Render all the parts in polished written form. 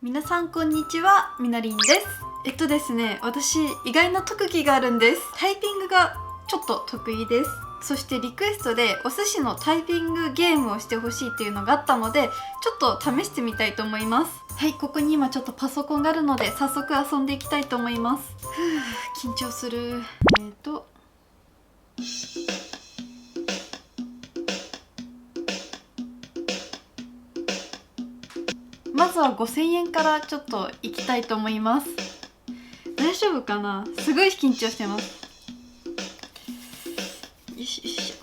皆さんこんにちは、みなりんです。ですね、私意外な特技があるんです。タイピングがちょっと得意です。そしてリクエストでお寿司のタイピングゲームをしてほしいっていうのがあったので、ちょっと試してみたいと思います。はい、ここに今ちょっとパソコンがあるので早速遊んでいきたいと思います。緊張する。まずは5000円からちょっと行きたいと思います。大丈夫かな？すごい緊張してます。よしよし。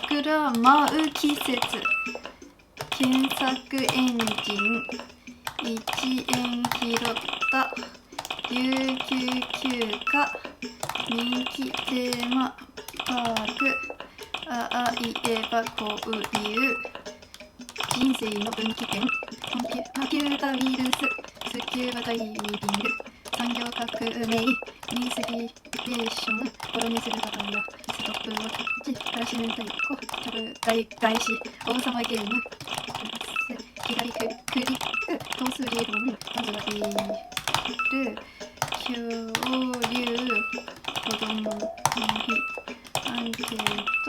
桜舞う季節、検索エンジン1円拾った有給休暇人気テーマパーク、ああいえばこういう人生の分岐点、コンピュータウイルス、スキューバダイビング、産業革命、ミスリレーション、コロニする方やストップウォッチ、暮らし明太子、ちょぶ返し、王様ゲーム、左クリック、トス理論、まずはビール、恐竜、子供の日、アンケート、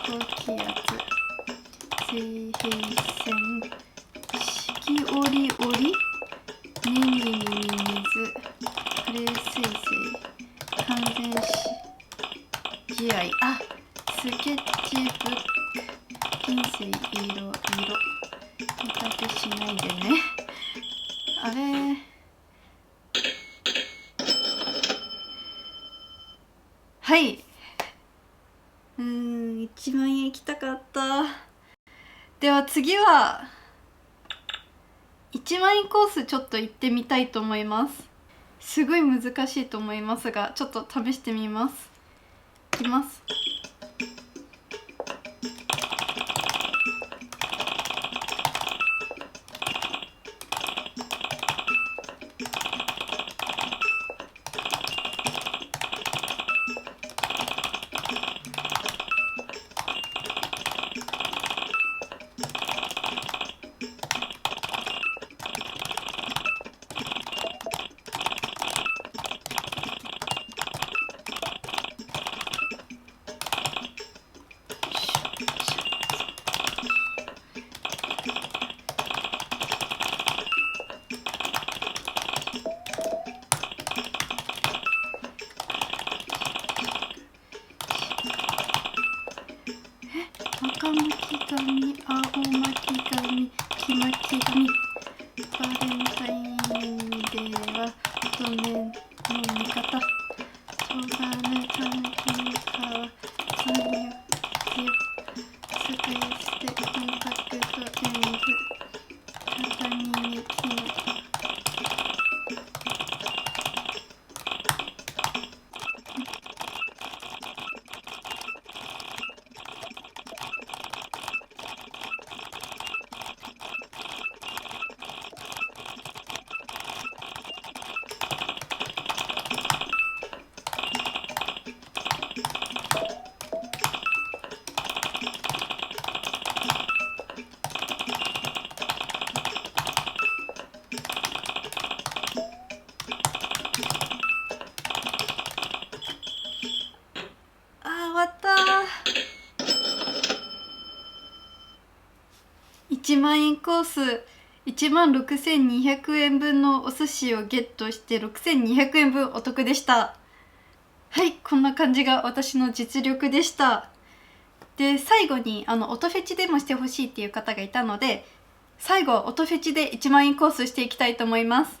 高気圧、水平線、四季折々、ネギに水、カレー彗星、完全試合、スケッチブック、人生いろいろ、見立てしないでね。あれ、はい。1万円行きたかった。では次は1万円コースちょっと行ってみたいと思います。すごい難しいと思いますが、ちょっと試してみます。いきます。赤巻紙、青巻紙、黄巻紙、バレンタインデーは乙女の味方、ソガネ探検家はそれよスペースでコンタクトレンズ、畳に木の終わったー。1万円コース1万6200円分のお寿司をゲットして6200円分お得でした。はい、こんな感じが私の実力でした。で、最後に音フェチでもしてほしいっていう方がいたので、最後は音フェチで1万円コースしていきたいと思います。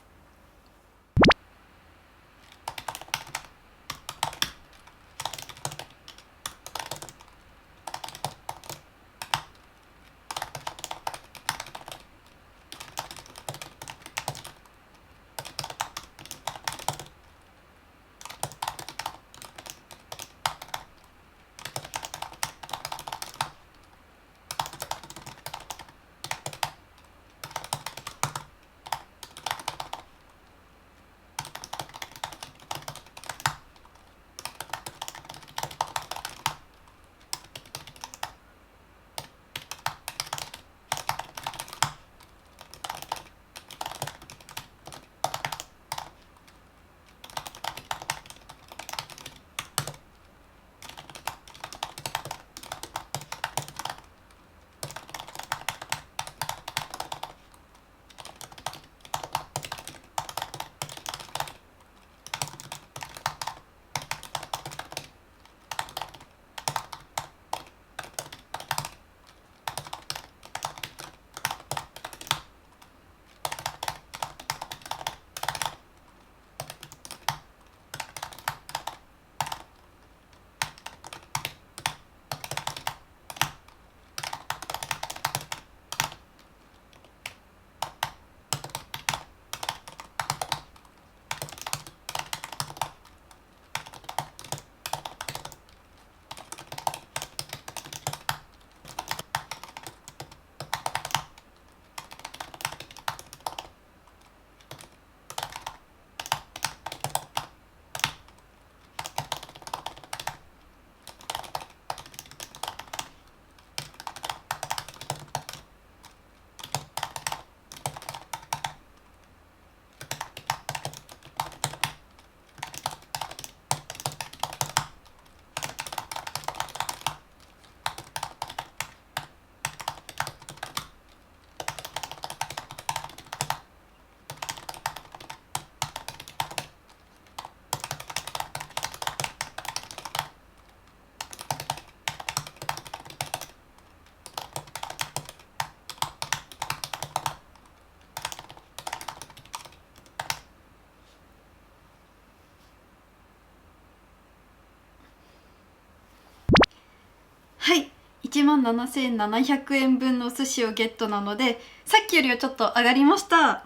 1万7700円分のお寿司をゲットなので、さっきよりはちょっと上がりました。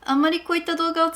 あんまりこういった動画を作